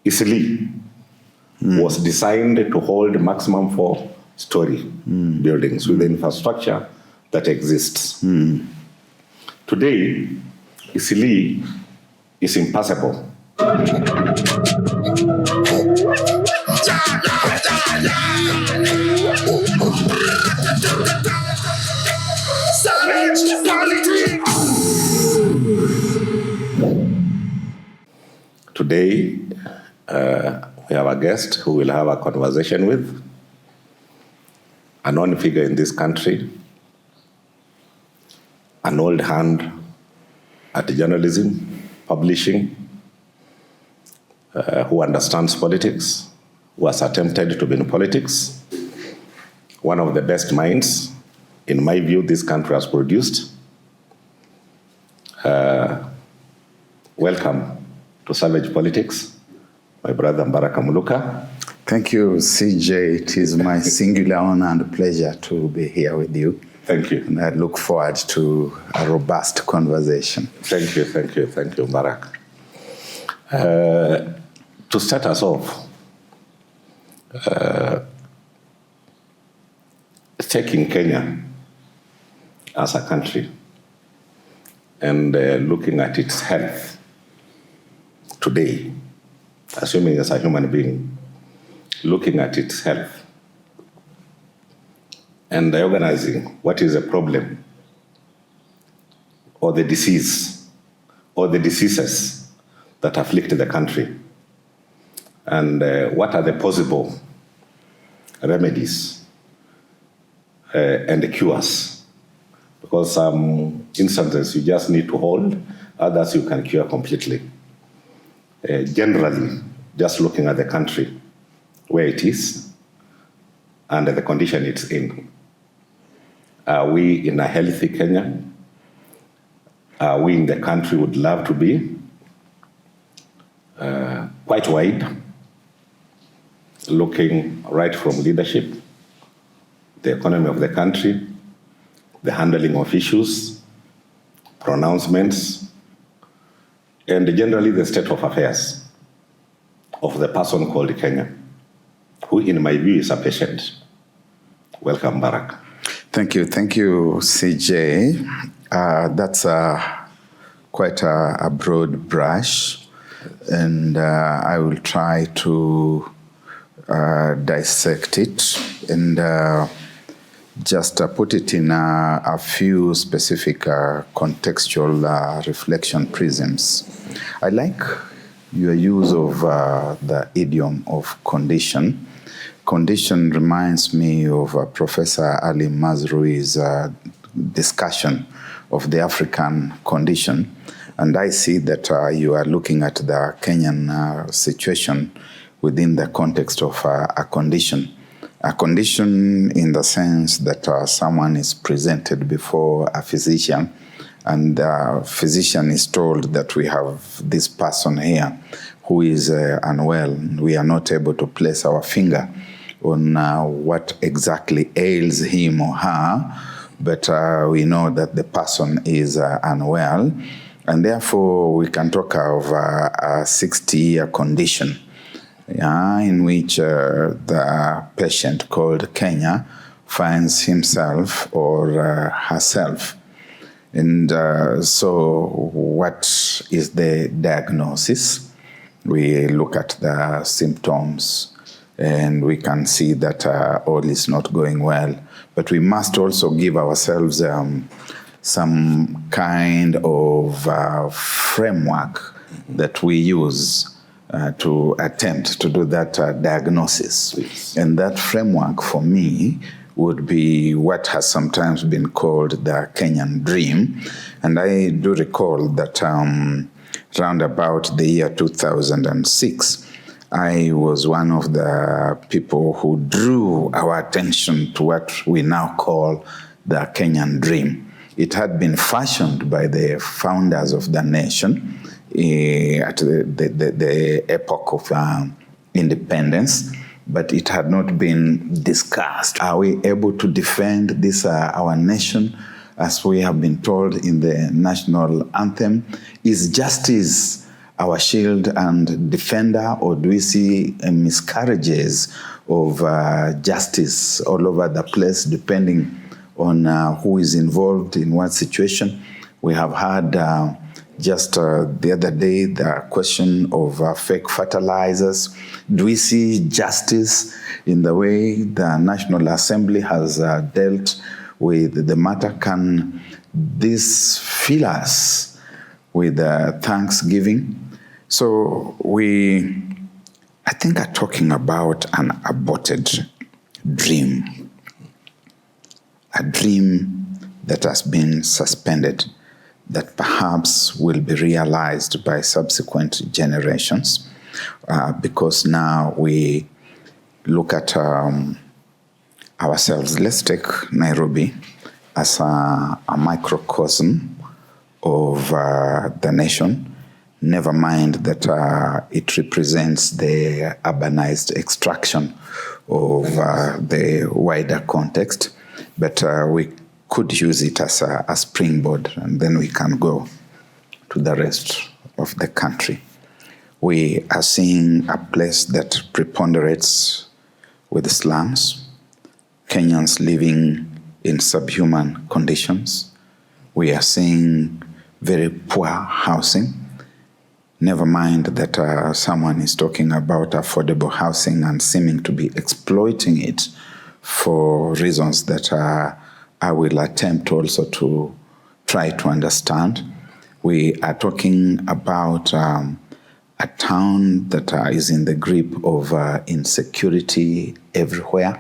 Isili was designed to hold maximum 4-story buildings with the infrastructure that exists. Today, Isili is impassable. Today, we have a guest who we'll have a conversation with, a known figure in this country, an old hand at journalism, publishing, who understands politics, who has attempted to be in politics, one of the best minds, in my view, this country has produced. Welcome to Savage Politics, my brother Barrack Muluka. Thank you, CJ. It is my singular honor and pleasure to be here with you. Thank you. And I look forward to a robust conversation. Thank you, Barrack. To start us off, taking Kenya as a country and looking at its health today, assuming as a human being, looking at its health and diagnosing what is the problem or the disease or the diseases that afflict the country, and what are the possible remedies and the cures. Because some instances you just need to hold, others you can cure completely. Generally, just looking at the country, where it is, and the condition it's in. Are we in a healthy Kenya? Are we in the country we would love to be? Quite wide, looking right from leadership, the economy of the country, the handling of issues, pronouncements, and generally the state of affairs of the person called Kenya, who in my view is a patient. Welcome, Barrack. Thank you, CJ. That's quite a broad brush, and I will try to dissect it and just put it in a few specific contextual reflection prisms. I like your use of the idiom of condition. Condition reminds me of Professor Ali Mazrui's discussion of the African condition, and I see that you are looking at the Kenyan situation within the context of a condition. A condition in the sense that someone is presented before a physician, and the physician is told that we have this person here who is unwell. We are not able to place our finger on what exactly ails him or her, but we know that the person is unwell, and therefore we can talk of a 60-year condition, in which the patient called Kenya finds himself or herself. And so what is the diagnosis? We look at the symptoms and we can see that all is not going well. But we must also give ourselves some kind of framework that we use to attempt to do that diagnosis. Please. And that framework for me would be what has sometimes been called the Kenyan dream. And I do recall that round about the year 2006, I was one of the people who drew our attention to what we now call the Kenyan dream. It had been fashioned by the founders of the nation at the epoch of independence, but it had not been discussed. Are we able to defend this, our nation, as we have been told in the national anthem? Is justice our shield and defender, or do we see miscarriages of justice all over the place, depending on who is involved in what situation? We have had just the other day the question of fake fertilizers. Do we see justice in the way the National Assembly has dealt with the matter? Can this fill us with thanksgiving? So I think, are talking about an aborted dream, a dream that has been suspended, that perhaps will be realized by subsequent generations, because now we look at ourselves. Let's take Nairobi as a microcosm of the nation. Never mind that it represents the urbanized extraction of the wider context, but we could use it as a springboard, and then we can go to the rest of the country. We are seeing a place that preponderates with slums, Kenyans living in subhuman conditions. We are seeing very poor housing. Never mind that someone is talking about affordable housing and seeming to be exploiting it for reasons that I will attempt also to try to understand. We are talking about a town that is in the grip of insecurity everywhere.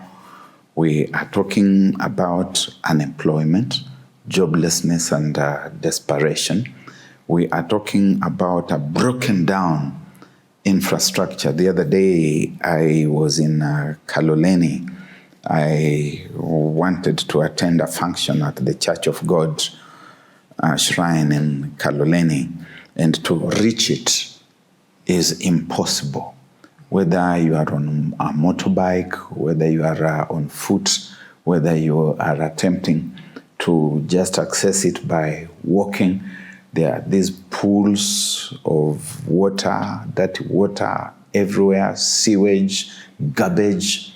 We are talking about unemployment, joblessness, and desperation. We are talking about a broken down infrastructure. The other day, I was in Kaloleni. I wanted to attend a function at the Church of God shrine in Kaloleni, and to reach it is impossible. Whether you are on a motorbike, whether you are on foot, whether you are attempting to just access it by walking, there are these pools of water, dirty water everywhere, sewage, garbage,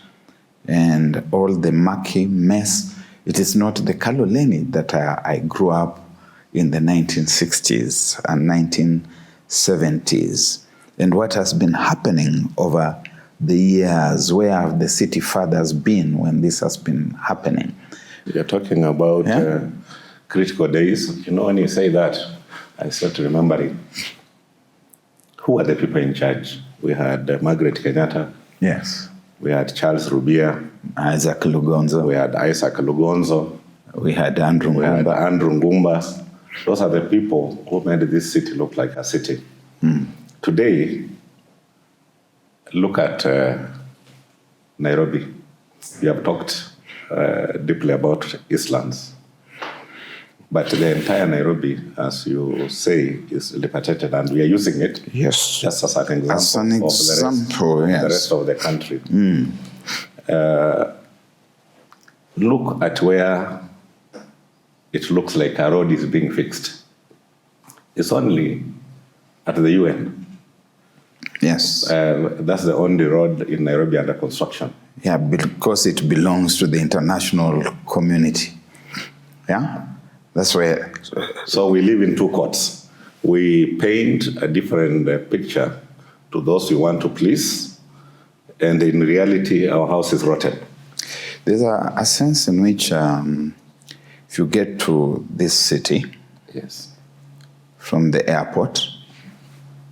and all the murky mess. It is not the Kaloleni that I grew up in the 1960s and 1970s. And what has been happening over the years? Where have the city fathers been when this has been happening? You're talking about critical days. You know, when you say that, I start remembering who are the people in charge. We had Margaret Kenyatta. Yes. We had Charles Rubia. Isaac Lugonzo. We had Isaac Lugonzo. We had Andrew Ngumba. We had Andrew Ngumba. Those are the people who made this city look like a city. Today, look at Nairobi. We have talked deeply about Eastlands. But the entire Nairobi, as you say, is libertated, and we are using it just as an example, of the rest of the country. Look at where it looks like a road is being fixed. It's only at the UN. Yes. That's the only road in Nairobi under construction. Yeah, because it belongs to the international community. Yeah? That's where. So we live in two courts. We paint a different picture to those we want to please, and in reality, our house is rotten. There's a sense in which if you get to this city, yes, from the airport,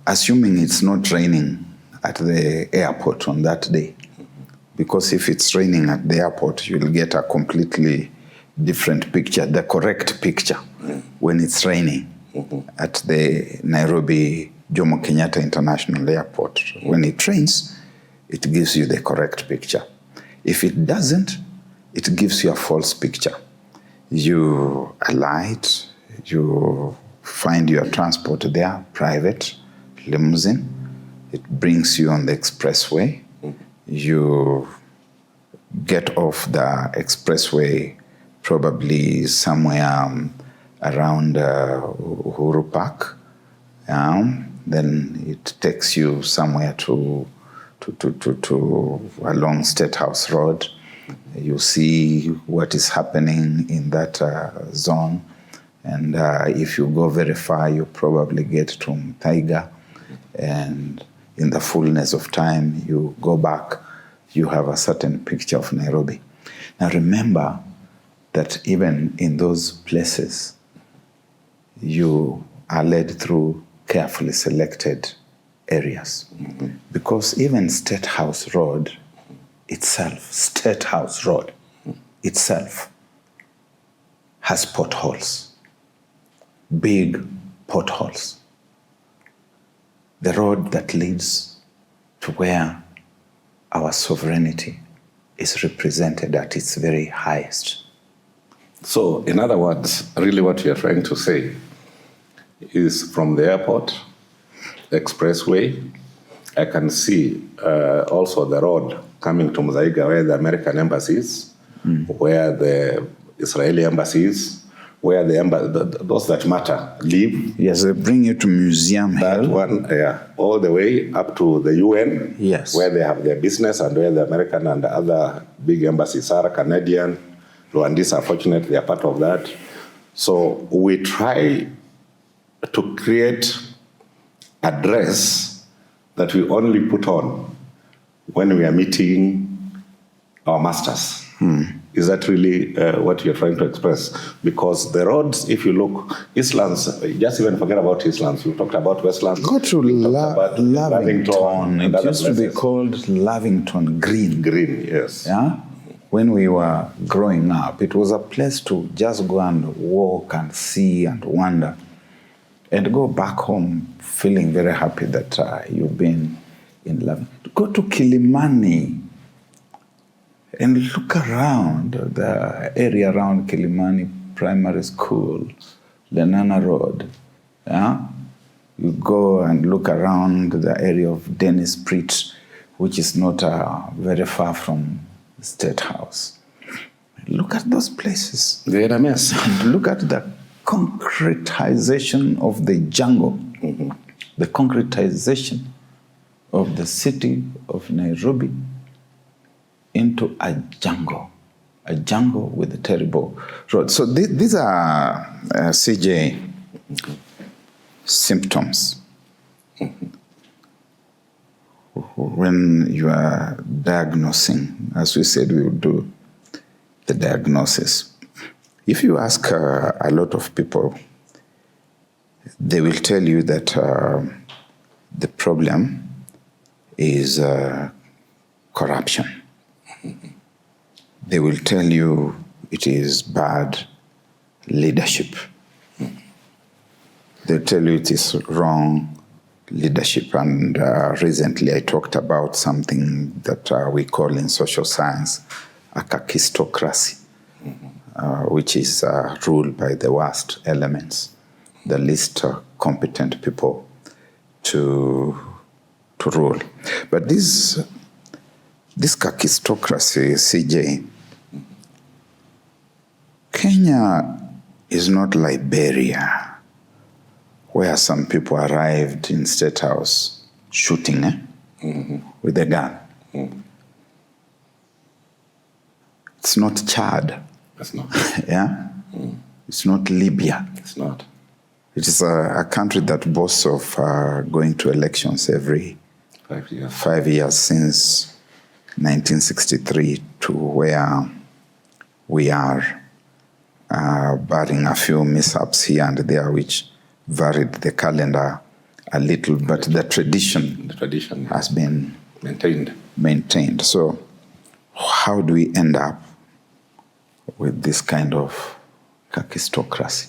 assuming it's not raining at the airport on that day, because if it's raining at the airport, you'll get a completely different picture, the correct picture, when it's raining at the Nairobi Jomo Kenyatta International Airport. When it rains, it gives you the correct picture. If it doesn't, it gives you a false picture. You alight, you find your transport there, private, limousine. It brings you on the expressway. You get off the expressway probably somewhere around Uhuru Park. then it takes you somewhere to along State House Road. You see what is happening in that zone. And if you go very far, you probably get to Mthaiga. And in the fullness of time, you go back, you have a certain picture of Nairobi. Now remember that even in those places, you are led through carefully selected areas. Because even State House Road itself has potholes, big potholes. The road that leads to where our sovereignty is represented at its very highest. So, in other words, really what you're trying to say is from the airport, expressway, I can see also the road coming to Mthaiga where the American embassy is, where the Israeli embassy is, where those that matter live. Yes, they bring you to Museum That Hill. one, all the way up to the UN, Yes. where they have their business and where the American and the other big embassies are, Canadian, Rwandese are fortunate, they are part of that. So we try to create a dress that we only put on when we are meeting our masters. Is that really what you're trying to express? Because the roads, if you look, Eastlands, just even forget about Eastlands. You talked about Westlands. Go to Lavington. It used to be called Lavington Green. Green, yes. Yeah? When we were growing up, it was a place to just go and walk and see and wander and go back home feeling very happy that you've been in Lavington. Go to Kilimani and look around the area around Kilimani Primary School, Lenana Road. Yeah? You go and look around the area of Dennis Pritt, which is not very far from the State House. Look at those places. They're a mess. And look at the concretization of the jungle, the concretization of the city of Nairobi into a jungle with a terrible road. So these are, CJ, symptoms. When you are diagnosing, as we said, we will do the diagnosis. If you ask a lot of people, they will tell you that the problem is corruption. They will tell you it is bad leadership. They'll tell you it is wrong leadership. And recently I talked about something that we call in social science a Kakistocracy, which is ruled by the worst elements, the least competent people to rule. But this Kakistocracy, CJ, Kenya is not Liberia, where some people arrived in State House shooting with a gun. It's not Chad. It's not. Yeah? It's not Libya. It's not. It is a country that boasts of going to elections every 5 years. 5 years since 1963 to where we are, barring a few mishaps here and there, which varied the calendar a little, but the tradition has been maintained. So how do we end up with this kind of Kakistocracy?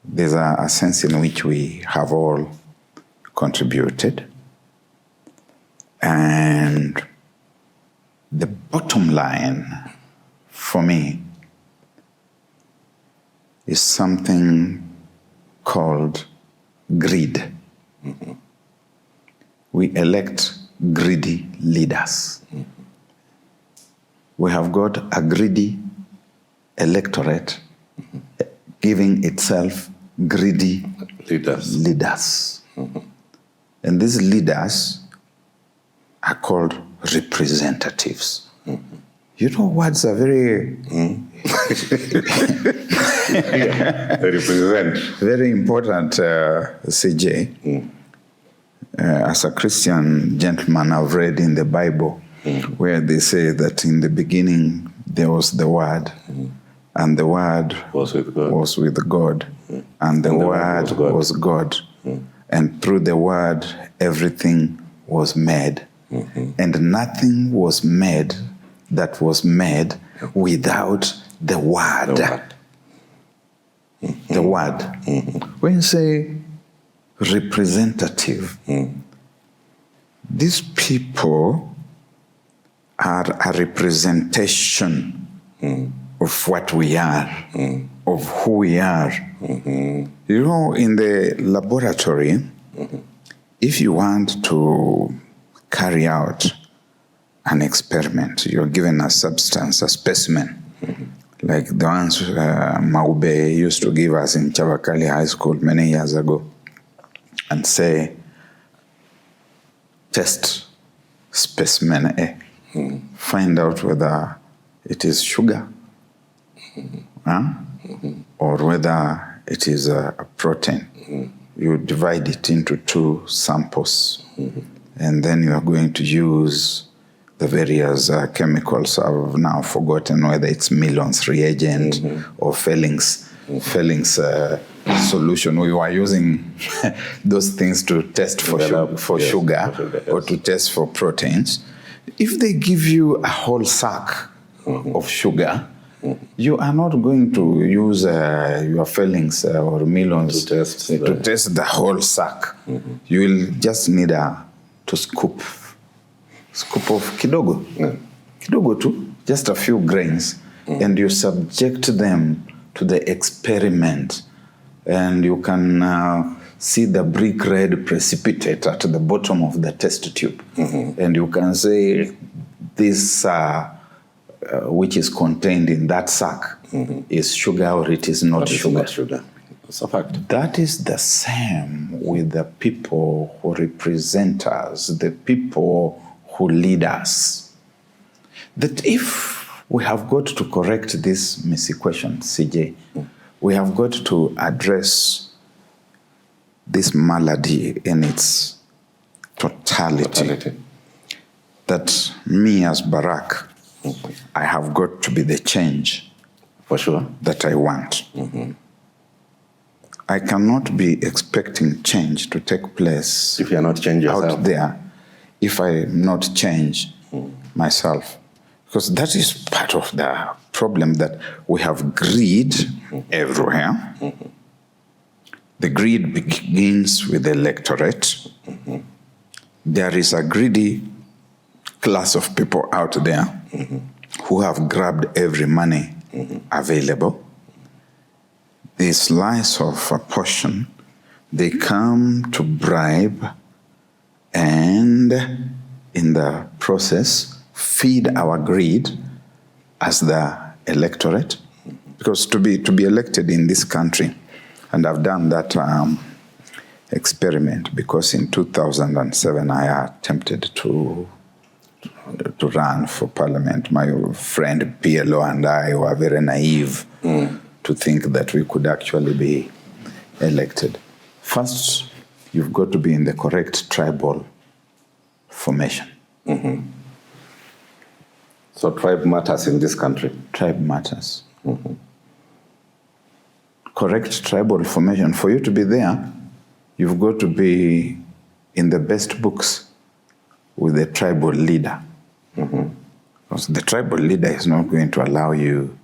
There's a sense in which we have all contributed. And the bottom line for me is something called greed. We elect greedy leaders. We have got a greedy electorate giving itself greedy Leaders. And these leaders are called representatives. You know, words are very... They represent. Very important, CJ. As a Christian gentleman, I've read in the Bible where they say that in the beginning there was the Word, and the Word Was with God. And the Word was God. And through the Word, everything was made. And nothing was made that was made without the Word. The Word. When you say representative, these people are a representation of what we are, of who we are. You know, in the laboratory, if you want to carry out an experiment, you're given a substance, a specimen, like the ones Maube used to give us in Chavakali High School many years ago, and say, test specimen A, find out whether it is sugar, or whether it is a protein. You divide it into 2 samples, and then you are going to use the various chemicals. I've now forgotten whether it's Millon's reagent or Felling's solution. We were using those things to test for sugar or to test for proteins. If they give you a whole sack of sugar, you are not going to use your Felling's or Millon's to test the whole sack. You will just need to scoop of kidogo too, just a few grains, and you subject them to the experiment, and you can see the brick red precipitate at the bottom of the test tube, and you can say this which is contained in that sack is sugar or it is not sugar. It's a fact. That is the same with the people who represent us, the people who lead us. That if we have got to correct this misequation, CJ, we have got to address this malady in its totality. That me as Barrack, I have got to be the change for sure that I want. I cannot be expecting change to take place if you are not changing yourself out there if I not change myself. Because that is part of the problem, that we have greed everywhere. The greed begins with the electorate. There is a greedy class of people out there who have grabbed every money available. They slice off a portion, they come to bribe, and in the process feed our greed as the electorate. Because to be elected in this country, and I've done that experiment, because in 2007 I attempted to run for parliament. My friend PLO and I were very naive to think that we could actually be elected. First, you've got to be in the correct tribal formation. So tribe matters in this country. Tribe matters. Correct tribal formation. For you to be there, you've got to be in the best books with the tribal leader. Because the tribal leader is not going to allow you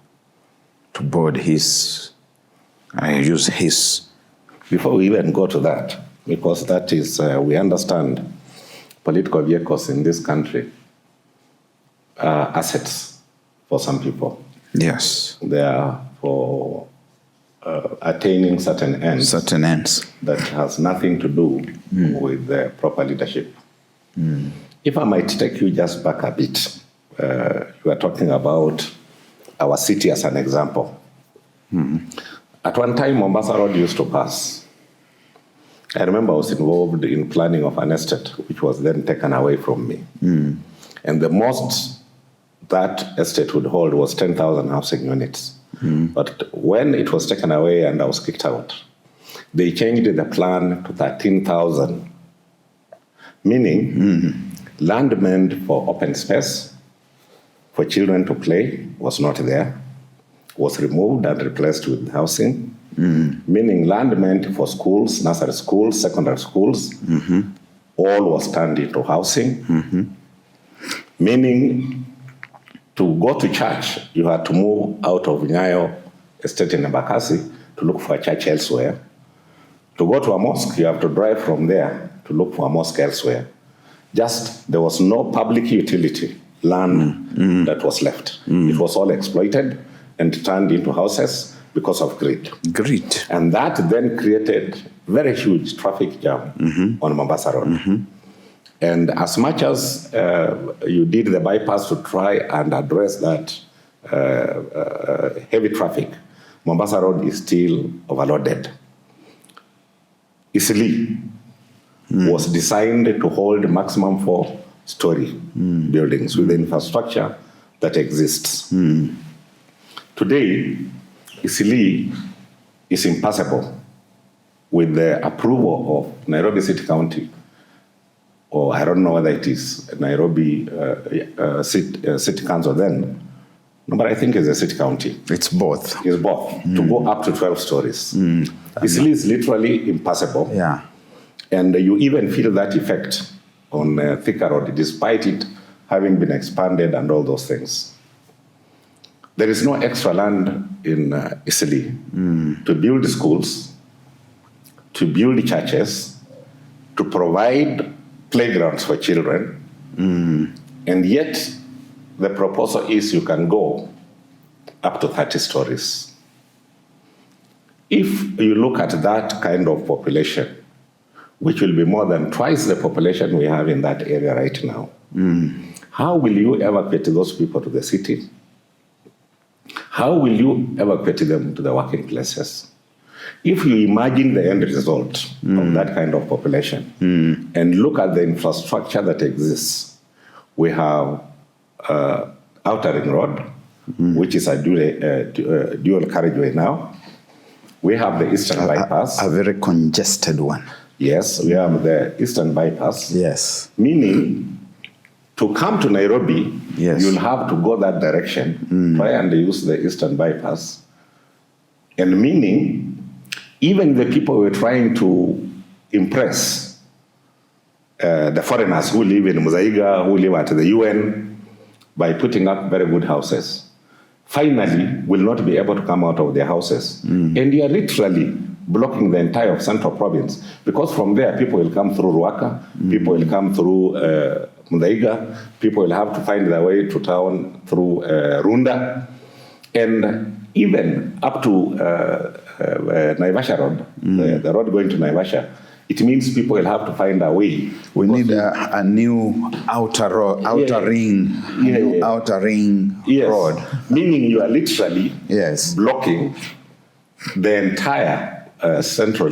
to board use his. Before we even go to that, because that is, we understand political vehicles in this country are assets for some people. Yes. They are for attaining certain ends. Certain ends. That has nothing to do with the proper leadership. If I might take you just back a bit, you are talking about our city as an example. At one time, Mombasa Road used to pass I remember I was involved in planning of an estate, which was then taken away from me. And the most that estate would hold was 10,000 housing units. But when it was taken away and I was kicked out, they changed the plan to 13,000, meaning land meant for open space, for children to play, was not there, was removed and replaced with housing. Meaning land meant for schools, nursery schools, secondary schools, all was turned into housing. Meaning to go to church, you had to move out of Nyayo estate in Embakasi to look for a church elsewhere. To go to a mosque, you have to drive from there to look for a mosque elsewhere. Just, there was no public utility land that was left. It was all exploited and turned into houses because of greed. Greed. And that then created very huge traffic jam on Mombasa Road. And as much as you did the bypass to try and address that heavy traffic, Mombasa Road is still overloaded. Isili was designed to hold maximum 4-story buildings with the infrastructure that exists. Today, Isili is impassable with the approval of Nairobi City County, or I don't know whether it is Nairobi City Council then, no, but I think it's a city county. It's both. It's both, to go up to 12 stories. Isili is literally impassable. Yeah. And you even feel that effect on Thika Road, despite it having been expanded and all those things. There is no extra land in Isili to build schools, to build churches, to provide playgrounds for children. And yet, the proposal is you can go up to 30 stories. If you look at that kind of population, which will be more than twice the population we have in that area right now, how will you evacuate those people to the city? How will you evacuate them to the working places? If you imagine the end result of that kind of population and look at the infrastructure that exists, we have Outer Ring Road, which is a dual carriageway now. We have the Eastern Bypass. A very congested one. Yes, we have the Eastern Bypass. Yes. Meaning, to come to Nairobi, you'll have to go that direction, try and use the Eastern Bypass. And meaning, even the people we're trying to impress, the foreigners who live in Muzaiga, who live at the UN, by putting up very good houses, finally will not be able to come out of their houses. And you are literally blocking the entire Central Province, because from there people will come through Ruaka, people will come through Muzaiga, people will have to find their way to town through Runda, and even up to Naivasha Road, the road going to Naivasha. It means people will have to find a way. We need a new outer ring road. Meaning you are literally Yes. blocking the entire central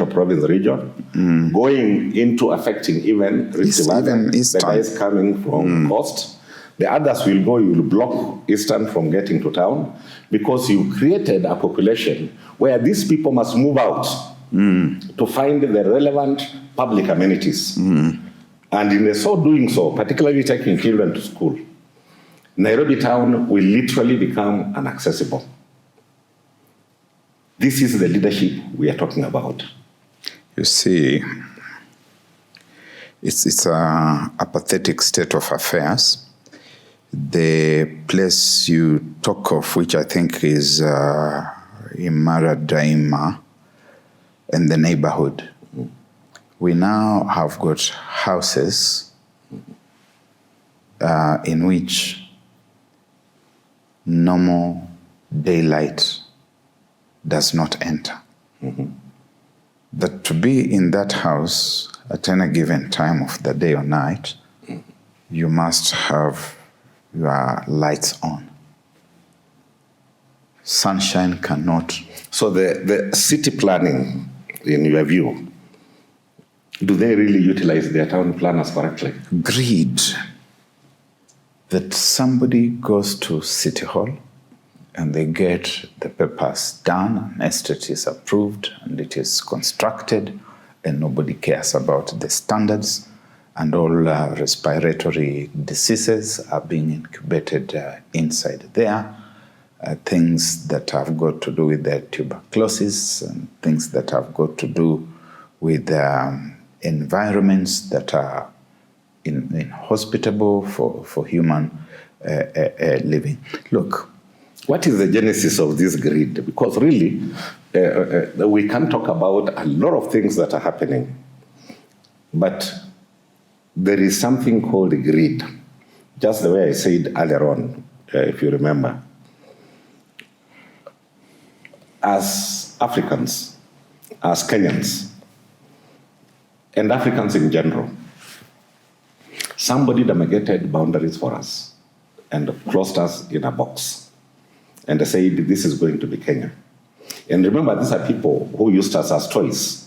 province region, going into affecting even Rift Valley. The guys coming from coast. The others will go, you will block Eastern from getting to town, because you created a population where these people must move out to find the relevant public amenities. And in so doing so, particularly taking children to school, Nairobi town will literally become inaccessible. This is the leadership we are talking about. You see, it's a pathetic state of affairs. The place you talk of, which I think is Imara Daima, and the neighborhood, we now have got houses in which normal daylight does not enter. That to be in that house at any given time of the day or night, you must have your lights on. Sunshine cannot. So the city planning, in your view, Do they really utilize their town planners correctly? Greed. That somebody goes to City Hall and they get the papers done, an estate is approved and it is constructed, and nobody cares about the standards, and all respiratory diseases are being incubated inside there. Things that have got to do with the tuberculosis and things that have got to do with environments that are inhospitable for human living. Look, what is the genesis of this greed? Because really, we can talk about a lot of things that are happening, but there is something called greed. Just the way I said earlier on, if you remember. As Africans, as Kenyans, and Africans in general, somebody demarcated boundaries for us and closed us in a box. And they said, this is going to be Kenya. And remember, these are people who used us as toys,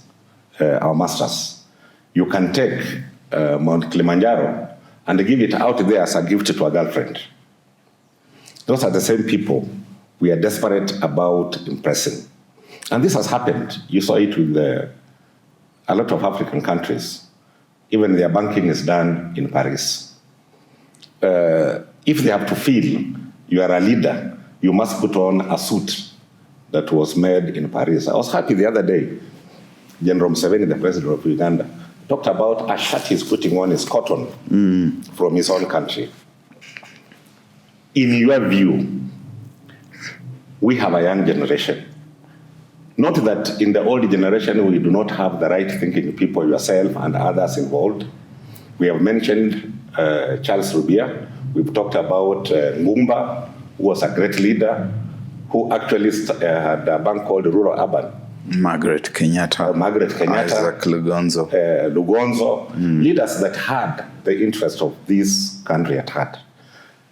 our masters. You can take Mount Kilimanjaro and give it out there as a gift to a girlfriend. Those are the same people we are desperate about impressing. And this has happened. You saw it with a lot of African countries. Even their banking is done in Paris. If they have to feel you are a leader, you must put on a suit that was made in Paris. I was happy the other day, General Museveni, the president of Uganda, talked about a shirt he's putting on is cotton from his own country. In your view, we have a young generation. Not that in the old generation we do not have the right thinking people, yourself and others involved. We have mentioned Charles Rubia. We've talked about Ngumba, who was a great leader, who actually had a bank called Rural Urban. Margaret Kenyatta. Isaac Lugonzo. Leaders that had the interest of this country at heart.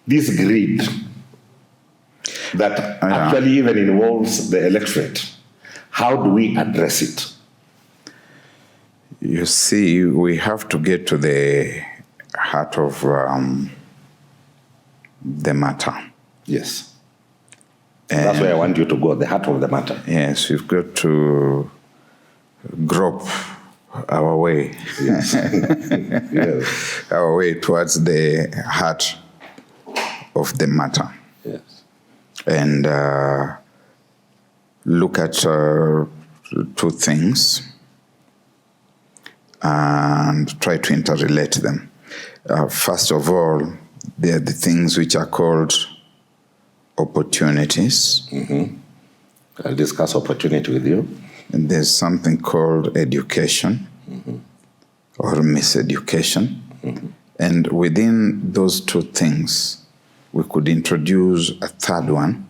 This greed that actually even involves the electorate. How do we address it? You see, we have to get to the heart of the matter. Yes. And that's where I want you to go, the heart of the matter. Yes, we've got to grope our way. Yes. Yes. Our way towards the heart of the matter. Yes. And look at two things and try to interrelate them. First of all, there are the things which are called opportunities. Mm-hmm. I'll discuss opportunity with you. And there's something called education or miseducation. Mm-hmm. And within those two things, we could introduce a third one,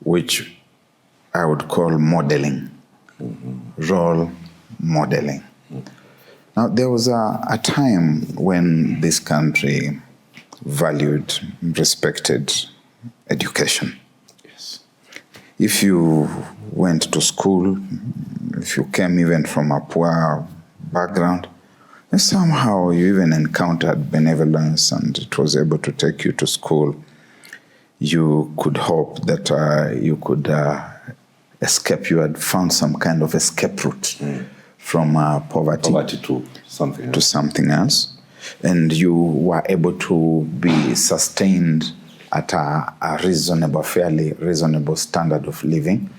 which I would call modeling, role modeling. Now, there was a time when this country valued, respected education. Yes. If you went to school, if you came even from a poor background, and somehow you even encountered benevolence and it was able to take you to school, you could hope that you could escape. You had found some kind of escape route from poverty to something else. And you were able to be sustained at a reasonable, fairly reasonable standard of living.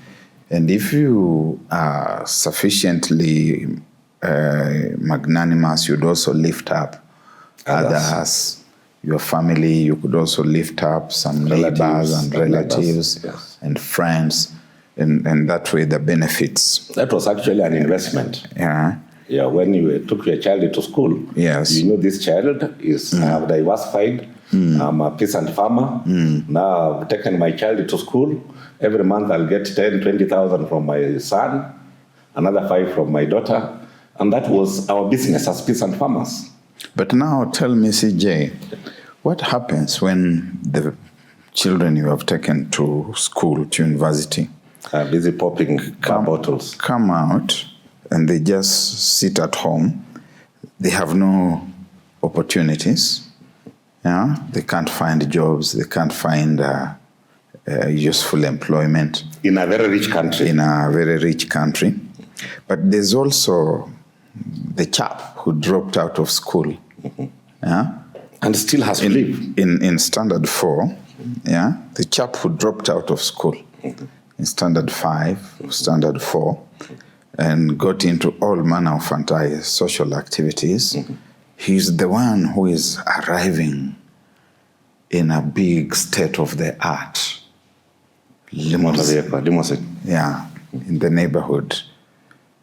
And if you are sufficiently magnanimous, you'd also lift up others, your family. You could also lift up some neighbors and relatives yes. and friends, and that way the benefits. That was actually an investment. Yeah. Yeah, when you took your child to school, yes. You know this child is diversified. I'm a peasant farmer. Now I've taken my child to school. Every month I'll get 10, 20,000 from my son, another 5 from my daughter. And that was our business as peasant farmers. But now tell me, CJ, what happens when the children you have taken to school, to university, busy popping car bottles, come out and they just sit at home they have no opportunities. Yeah? They can't find jobs. They can't find useful employment. In a very rich country. In a very rich country. But there's also the chap who dropped out of school. Yeah? And still has to live. In standard 4, yeah? The chap who dropped out of school in standard 5, standard 4, and got into all manner of anti-social activities, he's the one who is arriving in a big state-of-the-art limousine. Yeah, in the neighborhood.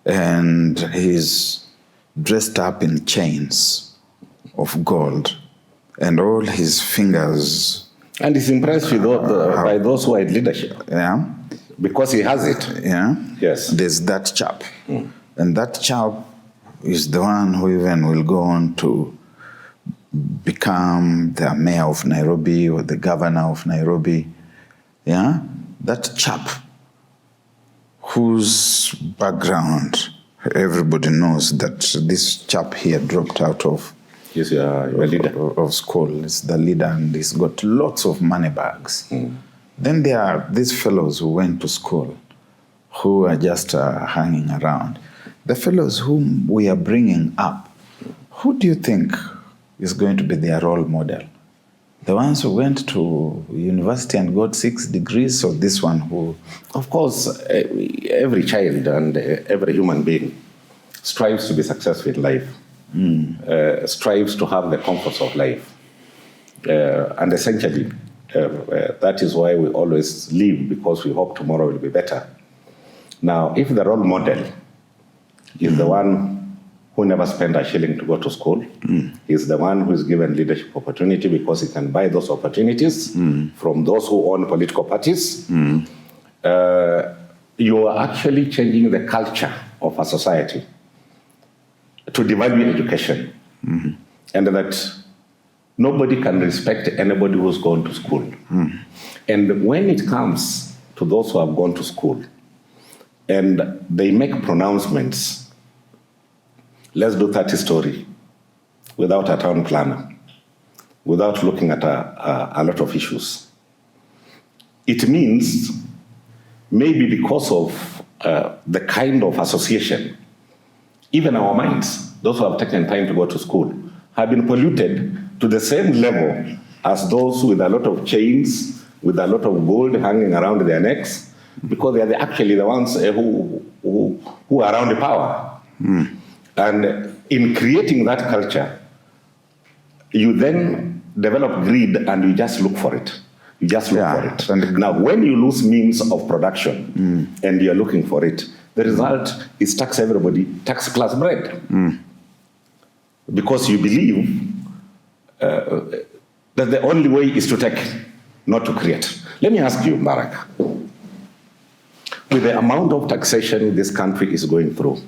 And he's dressed up in chains of gold, and all his fingers. And he's impressed with by those who are in leadership. Yeah. Because he has it. Yeah. Yes. There's that chap. And that chap is the one who even will go on to become the mayor of Nairobi or the governor of Nairobi. Yeah. That chap whose background everybody knows that this chap here dropped out of He's a leader of school. He's the leader, and he's got lots of money bags. Then there are these fellows who went to school, who are just hanging around. The fellows whom we are bringing up, who do you think is going to be their role model? The ones who went to university and got 6 degrees, or this one who... Of course, every child and every human being strives to be successful in life, strives to have the comforts of life. And essentially, that is why we always live, because we hope tomorrow will be better. Now, if the role model is the one who never spent a shilling to go to school, is the one who is given leadership opportunity because he can buy those opportunities from those who own political parties, you are actually changing the culture of a society to devalue education. And that nobody can respect anybody who's gone to school. And when it comes to those who have gone to school and they make pronouncements, let's do 30 story without a town planner, without looking at a lot of issues. It means maybe because of the kind of association, even our minds, those who have taken time to go to school, have been polluted to the same level as those with a lot of chains, with a lot of gold hanging around their necks, because they are actually the ones who are around the power. And in creating that culture, you then develop greed and you just look for it. You just look for it. And now, when you lose means of production and you're looking for it, the result is tax everybody, tax plus bread. Because you believe that the only way is to take, not to create. Let me ask you, Barrack, with the amount of taxation this country is going through,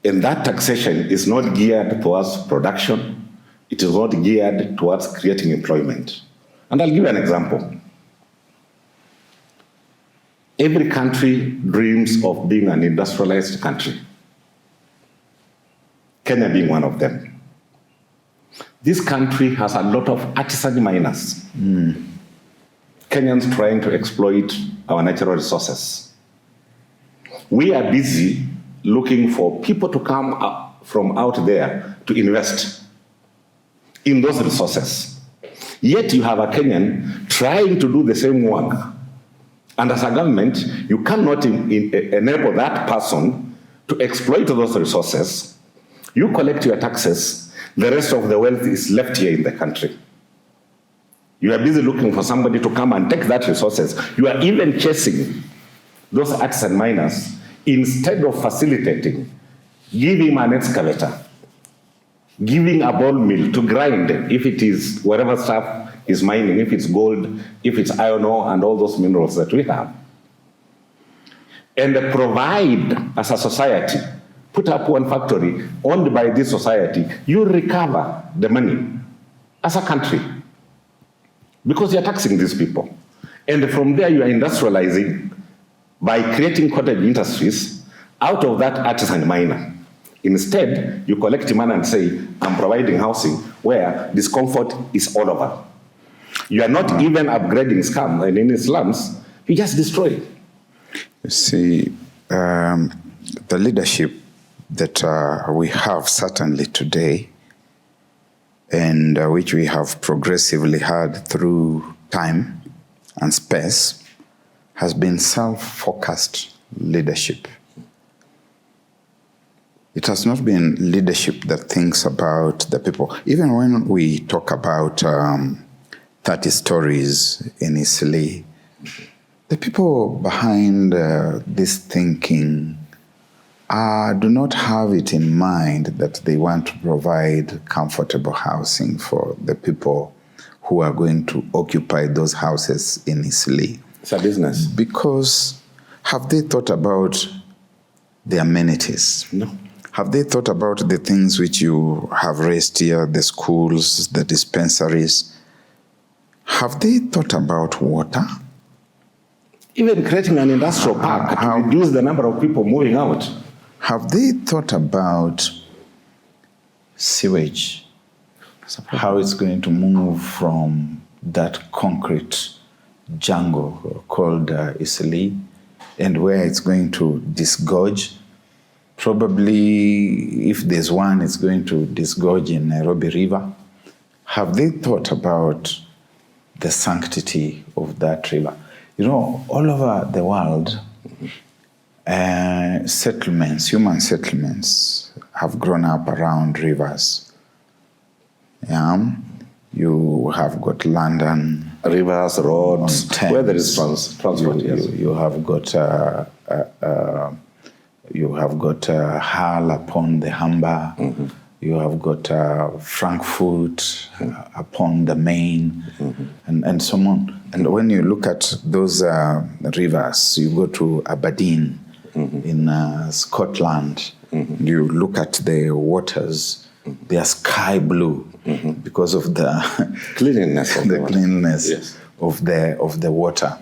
and that taxation is not geared towards production, it is not geared towards creating employment. And I'll give you an example. Every country dreams of being an industrialized country, Kenya being one of them. This country has a lot of artisan miners. Kenyans trying to exploit our natural resources. We are busy looking for people to come up from out there to invest in those resources. Yet you have a Kenyan trying to do the same work. And as a government, you cannot enable that person to exploit those resources. You collect your taxes, the rest of the wealth is left here in the country. You are busy looking for somebody to come and take that resources. You are even chasing those artisan miners instead of facilitating, give him an excavator, giving a ball mill to grind if it is whatever stuff is mining, if it's gold, if it's iron ore, and all those minerals that we have. And provide, as a society, put up one factory owned by this society, you recover the money as a country because you're taxing these people. And from there you are industrializing by creating cottage industries out of that artisan miner. Instead, you collect money and say, I'm providing housing where discomfort is all over. You are not even upgrading slums, and in slums, you just destroy it. You see, the leadership that we have certainly today, and which we have progressively had through time and space, has been self-focused leadership. It has not been leadership that thinks about the people. Even when we talk about 30 stories in Italy, the people behind this thinking do not have it in mind that they want to provide comfortable housing for the people who are going to occupy those houses in Italy. It's a business. Because have they thought about the amenities? No. Have they thought about the things which you have raised here, the schools, the dispensaries? Have they thought about water? Even creating an industrial park to reduce the number of people moving out. Have they thought about sewage? How it's going to move from that concrete jungle called Italy, and where it's going to disgorge? Probably, if there's one, it's going to disgorge in Nairobi River. Have they thought about the sanctity of that river? You know, all over the world, settlements, human settlements, have grown up around rivers. Yeah? You have got London. Rivers, roads, where there is transport. You have got Hull upon the Humber. Mm-hmm. You have got Frankfurt upon the Main, and so on. And when you look at those rivers, you go to Aberdeen in Scotland. Mm-hmm. You look at the waters; they are sky blue because of the cleanliness of the cleanliness of the water.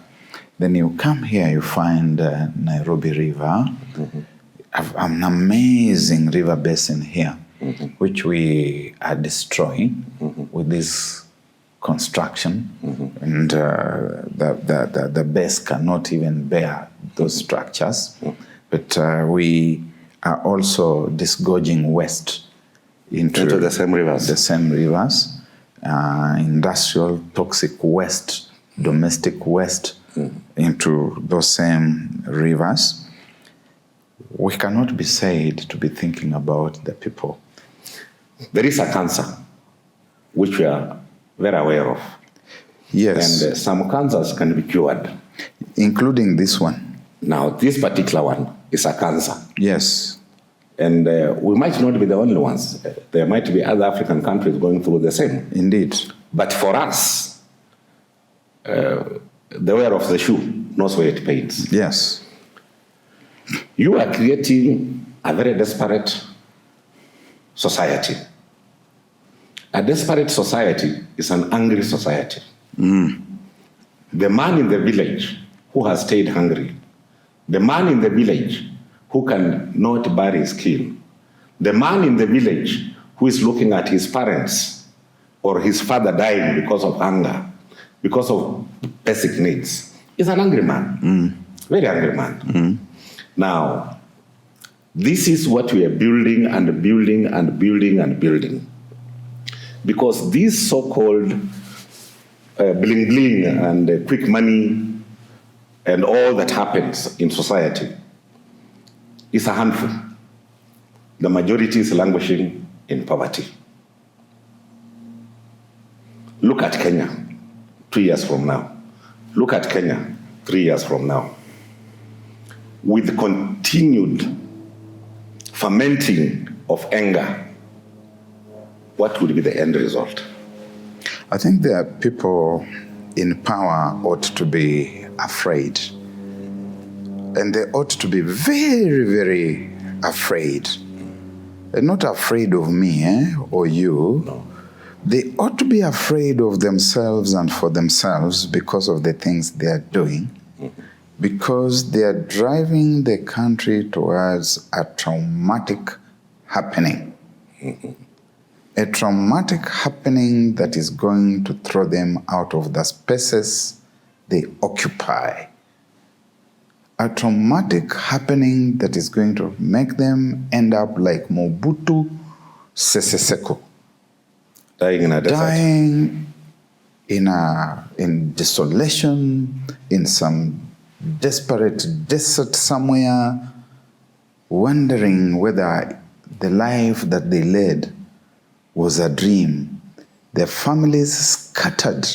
Then you come here, you find Nairobi River, an amazing river basin here. Which we are destroying with this construction, and the base cannot even bear those structures. But we are also disgorging west into the same rivers. The same rivers, industrial, toxic waste, domestic waste into those same rivers. We cannot be said to be thinking about the people. There is a cancer, which we are very aware of. Yes. And some cancers can be cured. Including this one. Now, this particular one is a cancer. Yes. And we might not be the only ones. There might be other African countries going through the same. Indeed. But for us, the wearer of the shoe knows where it pains. Yes. You are creating a very desperate society. A desperate society is an angry society. The man in the village who has stayed hungry, the man in the village who can not bury his skin, the man in the village who is looking at his parents or his father dying because of hunger, because of basic needs, is an angry man, very angry man. Now, this is what we are building and building and building and building. Because this so-called bling bling and quick money and all that happens in society is a handful. The majority is languishing in poverty. Look at Kenya 2 years from now. Look at Kenya 3 years from now. With continued fermenting of anger, what would be the end result? I think that people in power ought to be afraid. And they ought to be very, very afraid. They're not afraid of me or you. No. They ought to be afraid of themselves and for themselves because of the things they are doing. Because they are driving the country towards a traumatic happening. A traumatic happening that is going to throw them out of the spaces they occupy. A traumatic happening that is going to make them end up like Mobutu Sese Seko. Dying in a desert. Dying in desolation, in some desperate desert somewhere, wondering whether the life that they led was a dream. Their families scattered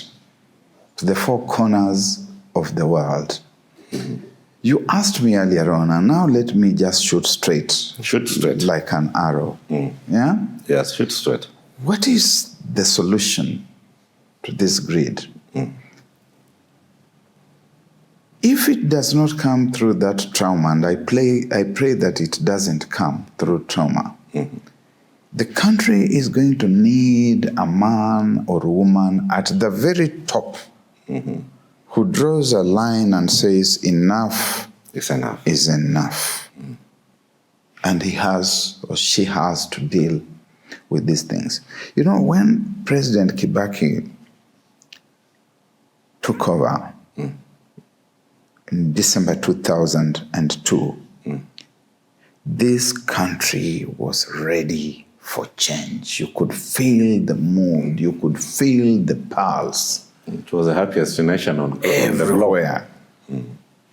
to the four corners of the world. You asked me earlier on, and now let me just shoot straight. Shoot straight. Like an arrow. Yeah? Yes, shoot straight. What is the solution to this greed? If it does not come through that trauma, and I pray that it doesn't come through trauma, the country is going to need a man or woman at the very top who draws a line and says, enough is enough. Is enough. And he has or she has to deal with these things. You know, when President Kibaki took over in December 2002, this country was ready for change. You could feel the mood. You could feel the pulse. It was the happiest nation on everywhere.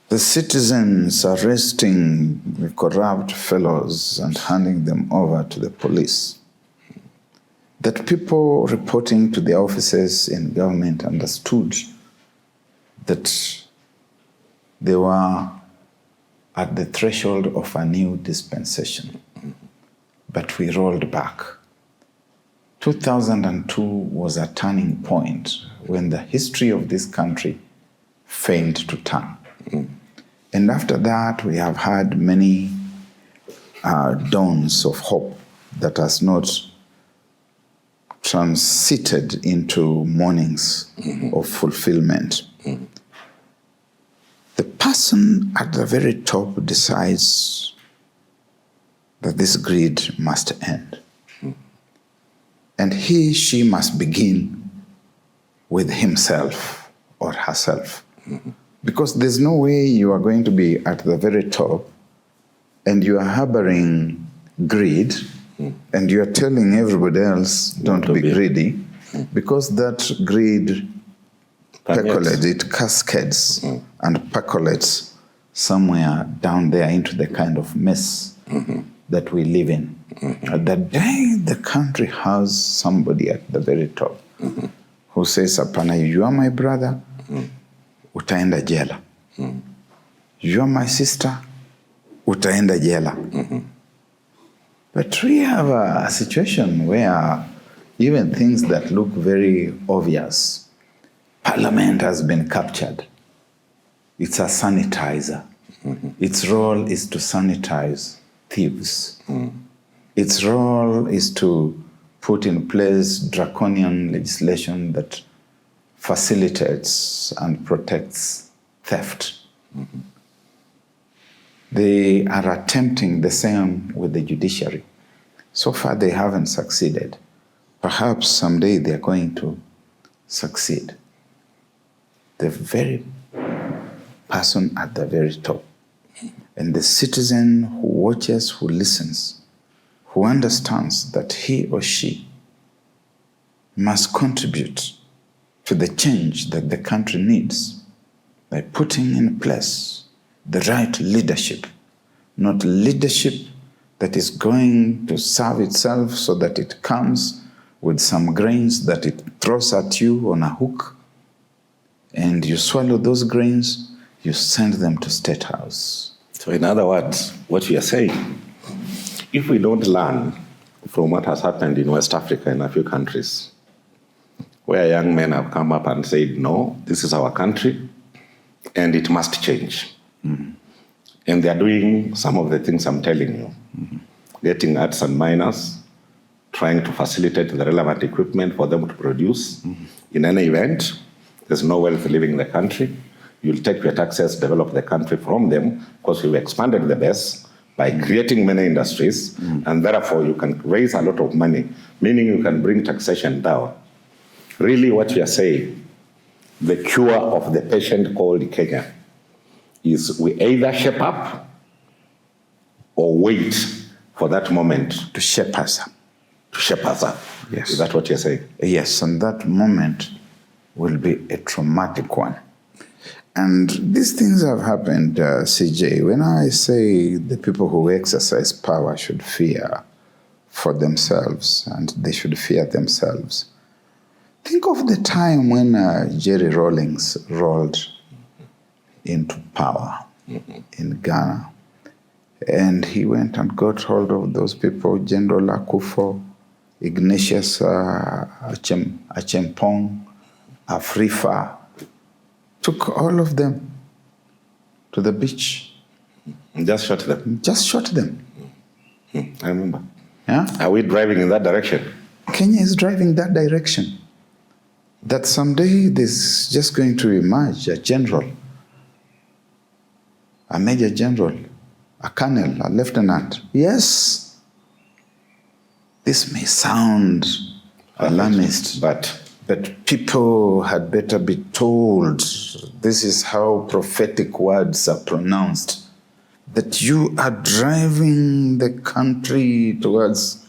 The citizens arresting the corrupt fellows and handing them over to the police. That people reporting to the officers in government understood that they were at the threshold of a new dispensation. But we rolled back. 2002 was a turning point when the history of this country failed to turn. And after that, we have had many dawns of hope that has not transited into mornings of fulfillment. The person at the very top decides that this greed must end. And she must begin with himself or herself. Because there's no way you are going to be at the very top and you are harboring greed and you are telling everybody else, don't be greedy, because that greed percolates, it cascades and percolates somewhere down there into the kind of mess that we live in. The day the country has somebody at the very top who says, Apana, you are my brother, utaenda jela. You are my sister, utaenda jela. But we have a situation where even things that look very obvious, Parliament has been captured. It's a sanitizer. Its role is to sanitize thieves. Its role is to put in place draconian legislation that facilitates and protects theft. They are attempting the same with the judiciary. So far, they haven't succeeded. Perhaps someday they're going to succeed. The very person at the very top, and the citizen who watches, who listens, who understands that he or she must contribute to the change that the country needs by putting in place the right leadership, not leadership that is going to serve itself so that it comes with some grains that it throws at you on a hook, and you swallow those grains, you send them to State House. So in other words, what we are saying, if we don't learn from what has happened in West Africa in a few countries, where young men have come up and said, no, this is our country, and it must change. And they are doing some of the things I'm telling you. Getting arts and miners, trying to facilitate the relevant equipment for them to produce. In any event, there's no wealth leaving the country. You'll take your taxes, develop the country from them, because we've expanded the base, by creating many industries, and therefore you can raise a lot of money, meaning you can bring taxation down. Really what we are saying, the cure of the patient called Kenya is we either shape up or wait for that moment to shape us up. To shape us up. Yes. Is that what you're saying? Yes, and that moment will be a traumatic one. And these things have happened, CJ. When I say the people who exercise power should fear for themselves and they should fear themselves, think of the time when Jerry Rawlings rolled into power in Ghana. And he went and got hold of those people, General Akufo, Ignatius Achempong, Afrifa, took all of them to the beach. Just shot them. Just shot them. I remember. Yeah? Are we driving in that direction? Kenya is driving that direction. That someday there's just going to emerge a general, a major general, a colonel, a lieutenant. Yes, this may sound alarmist, but people had better be told this is how prophetic words are pronounced, that you are driving the country towards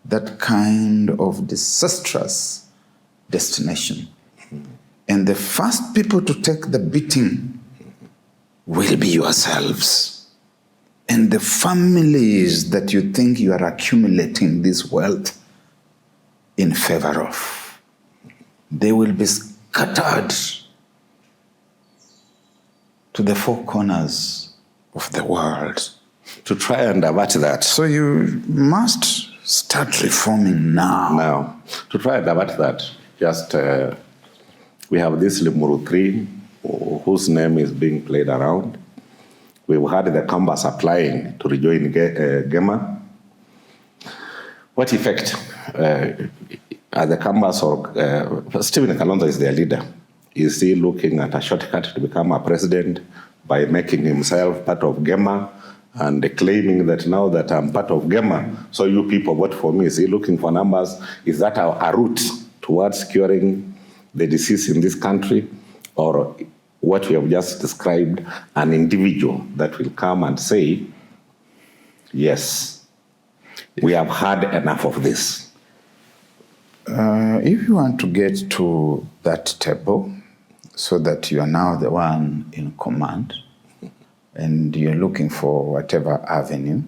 that kind of disastrous destination. And the first people to take the beating will be yourselves. And the families that you think you are accumulating this wealth in favor of, they will be scattered to the four corners of the world. To try and avert that. So you must start reforming now. Now, to try and avert that, just we have this Limuru 3 whose name is being played around. We've had the Kambas applying to rejoin Gema. What effect are the Kambas or Stephen Kalonzo is their leader? Is he looking at a shortcut to become a president by making himself part of Gema and claiming that now that I'm part of Gema, so you people vote for me? Is he looking for numbers? Is that a route towards curing the disease in this country? Or what we have just described, an individual that will come and say, yes, we have had enough of this? If you want to get to that table so that you are now the one in command and you're looking for whatever avenue,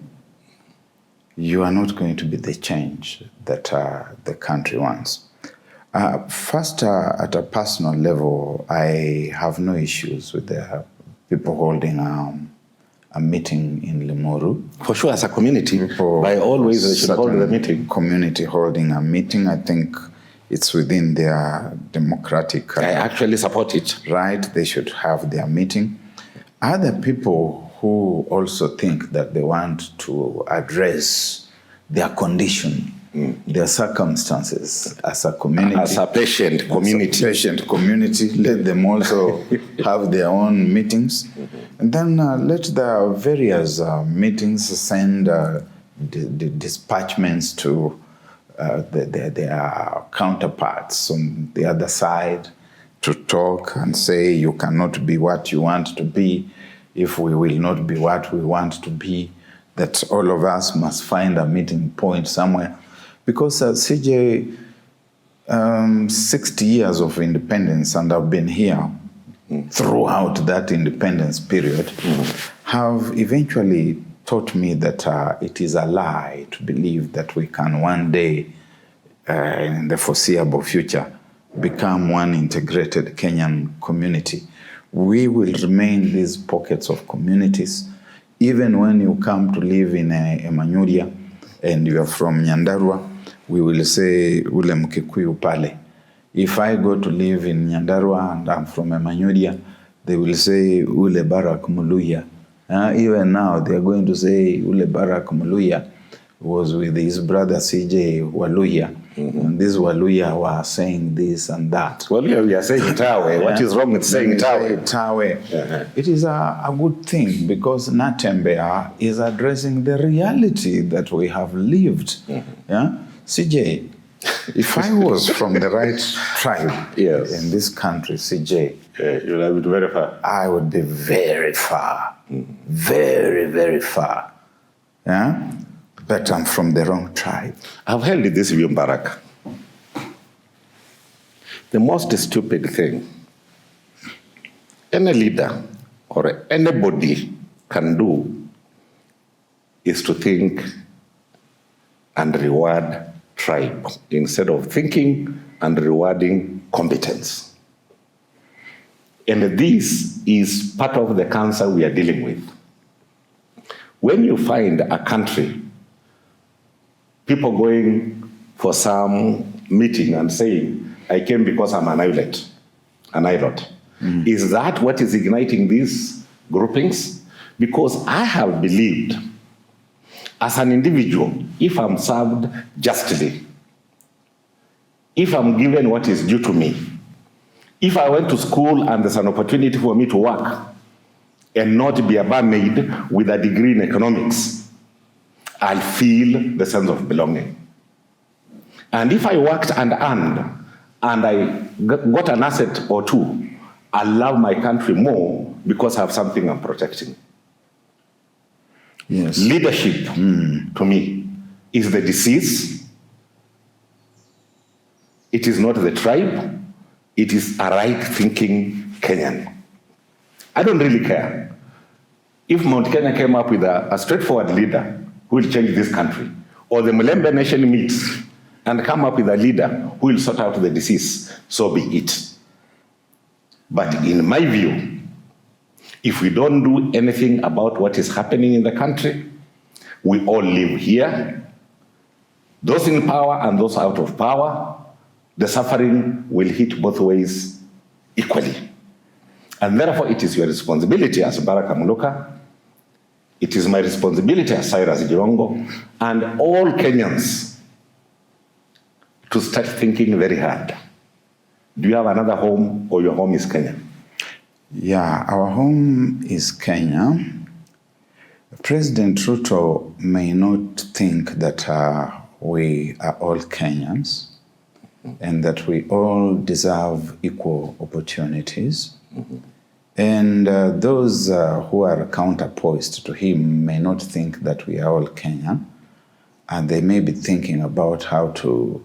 you are not going to be the change that the country wants. First, at a personal level, I have no issues with the people holding a meeting in Limuru. For sure, as a community, by all ways, they should hold the meeting. Community holding a meeting, I think it's within their democratic... I actually support it. Right, they should have their meeting. Other people who also think that they want to address their condition, their circumstances as a community. As a patient community. Let them also have their own meetings. And then let the various meetings send the dispatchments to their counterparts on the other side to talk and say, you cannot be what you want to be if we will not be what we want to be, that all of us must find a meeting point somewhere. Because CJ, 60 years of independence, and I've been here throughout that independence period, have eventually taught me that it is a lie to believe that we can one day, in the foreseeable future, become one integrated Kenyan community. We will remain these pockets of communities. Even when you come to live in Emanyuria and you are from Nyandarua, we will say ule Mkikuyu pale. If I go to live in Nyandarua and I'm from Emanyuria, they will say ule Barrack Muluka. Even now they are going to say ule Barrack Muluka was with his brother CJ Waluya. And these Waluya were saying this and that. Well, we are saying Tawe. What is wrong with saying Tawe? Tawe. It is a good thing because Natembea is addressing the reality that we have lived. Yeah? CJ, if I was from the right tribe in this country, CJ, you would have been very far. I would be very far. Very, very far. Yeah? But I'm from the wrong tribe. I've held this view, Barrack. The most stupid thing any leader or anybody can do is to think and reward tribe instead of thinking and rewarding competence. And this is part of the cancer we are dealing with. When you find a country, people going for some meeting and saying, I came because I'm an islet. Is that what is igniting these groupings? Because I have believed, as an individual, if I'm served justly, if I'm given what is due to me, if I went to school and there's an opportunity for me to work and not be a barmaid with a degree in economics, I'll feel the sense of belonging. And if I worked and earned, and I got an asset or two, I love my country more because I have something I'm protecting. Yes. Leadership, to me, is the disease. It is not the tribe. It is a right-thinking Kenyan. I don't really care. If Mount Kenya came up with a straightforward leader who will change this country, or the Mulembe nation meets and come up with a leader who will sort out the disease, so be it. But in my view, if we don't do anything about what is happening in the country, we all live here. Those in power and those out of power, the suffering will hit both ways equally. And therefore, it is your responsibility as Barrack Muluka, it is my responsibility as Cyrus Jirongo, and all Kenyans to start thinking very hard. Do you have another home, or your home is Kenya? Yeah, our home is Kenya. President Ruto may not think that we are all Kenyans and that we all deserve equal opportunities. And those who are counterposed to him may not think that we are all Kenyan, and they may be thinking about how to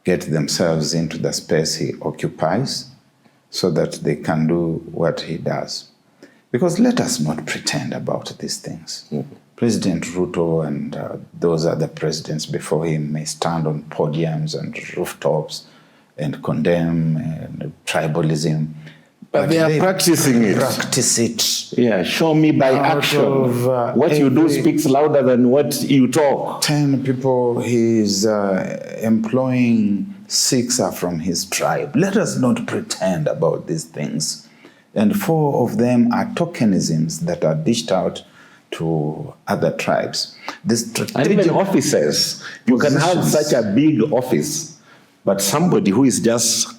get themselves into the space he occupies so that they can do what he does. Because let us not pretend about these things. President Ruto and those other presidents before him may stand on podiums and rooftops and condemn tribalism. But they are practicing it. Practice it. Yeah, show me by action. What you do speaks louder than what you talk. 10 people he's employing, 6 are from his tribe. Let us not pretend about these things. And 4 of them are tokenisms that are dished out to other tribes. And even officers. You can have such a big office, but somebody who is just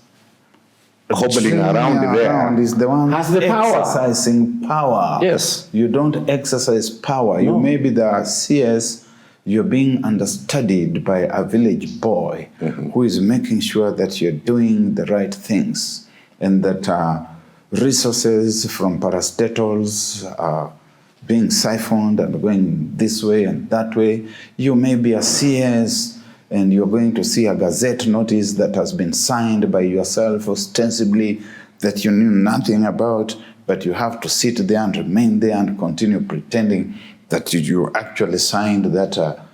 hobbling around there is the one has the power. Exercising power. Yes. You don't exercise power. You may be the CS, you're being understudied by a village boy who is making sure that you're doing the right things and that resources from parastatals are being siphoned and going this way and that way. You may be a CS and you're going to see a gazette notice that has been signed by yourself ostensibly that you knew nothing about, but you have to sit there and remain there and continue pretending that you actually signed that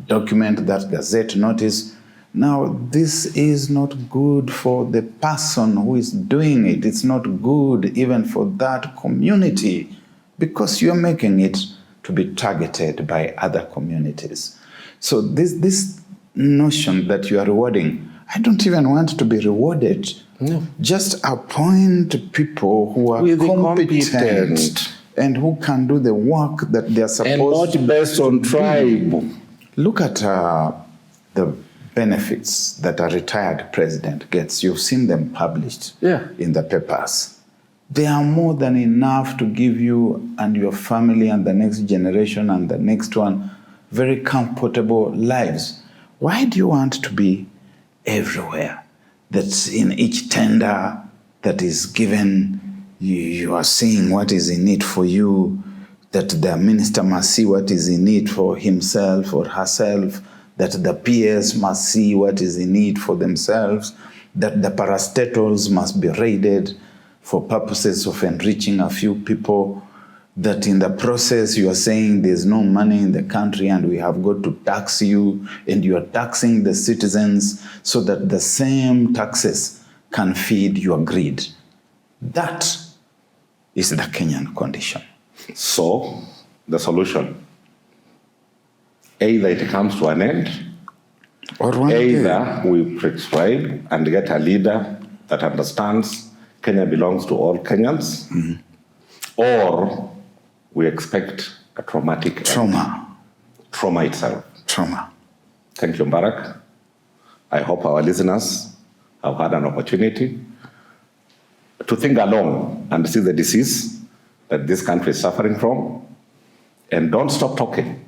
document, that gazette notice. Now, this is not good for the person who is doing it. It's not good even for that community because you're making it to be targeted by other communities. So this notion that you are rewarding, I don't even want to be rewarded. No. Just appoint people who are competent and who can do the work that they are supposed to do. And not based on tribe. Look at the benefits that a retired president gets. You've seen them published in the papers. They are more than enough to give you and your family and the next generation and the next one very comfortable lives. Why do you want to be everywhere? That's in each tender that is given, you are seeing what is in it for you, that the minister must see what is in it for himself or herself, that the peers must see what is in it for themselves, that the parastatals must be raided for purposes of enriching a few people, that in the process you are saying there's no money in the country and we have got to tax you, and you are taxing the citizens so that the same taxes can feed your greed. That is the Kenyan condition. So, the solution, either it comes to an end, or either we prescribe and get a leader that understands Kenya belongs to all Kenyans, or we expect a traumatic trauma itself. Trauma. Thank you, Barrack. I hope our listeners have had an opportunity to think along and see the disease that this country is suffering from, and don't stop talking.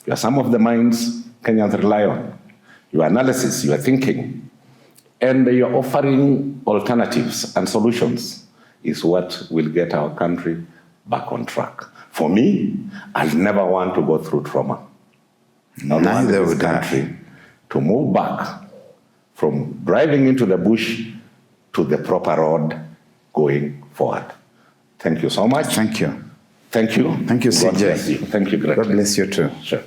You are some of the minds Kenyans rely on. Your analysis, your thinking, and your offering alternatives and solutions is what will get our country back on track. For me, I'll never want to go through trauma. Neither would country to move back from driving into the bush to the proper road going forward. Thank you so much. Thank you. Thank you. Thank you, CJ. God bless you. Thank you, Greg. God bless you too. Sure.